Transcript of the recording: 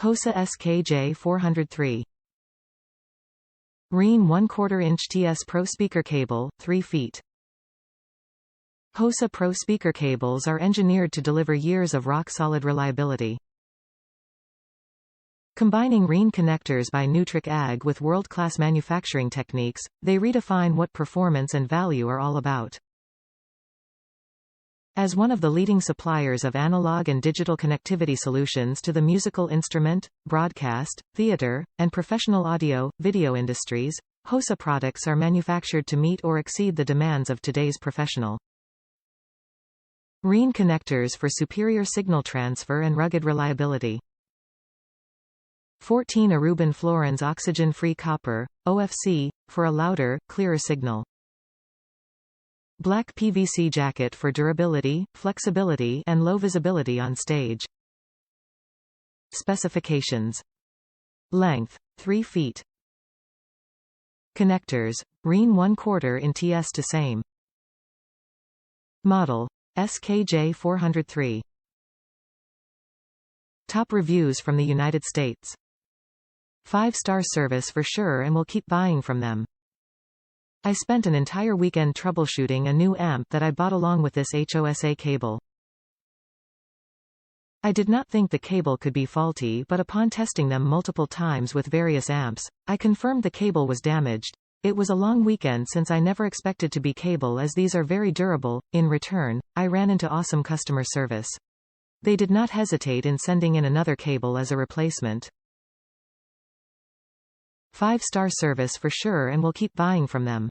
Hosa SKJ-403 REAN 1/4 inch TS Pro Speaker Cable, 3 feet. Hosa Pro Speaker Cables are engineered to deliver years of rock-solid reliability. Combining REAN connectors by Neutrik AG with world-class manufacturing techniques, they redefine what performance and value are all about. As one of the leading suppliers of analog and digital connectivity solutions to the musical instrument, broadcast, theater, and professional audio, video industries, Hosa products are manufactured to meet or exceed the demands of today's professional. REAN connectors for superior signal transfer and rugged reliability. 14 Aruban Fluorines Oxygen-Free Copper, OFC, for a louder, clearer signal. Black PVC jacket for durability, flexibility and low visibility on stage. Specifications. Length, 3 feet. Connectors, REAN 1/4 in TS to same. Model, SKJ-403. Top reviews from the United States. 5-star service for sure and will keep buying from them. I spent an entire weekend troubleshooting a new amp that I bought along with this Hosa cable. I did not think the cable could be faulty, but upon testing them multiple times with various amps, I confirmed the cable was damaged. It was a long weekend since I never expected to be cable as these are very durable. In return, I ran into awesome customer service. They did not hesitate in sending in another cable as a replacement. 5-star service for sure and will keep buying from them.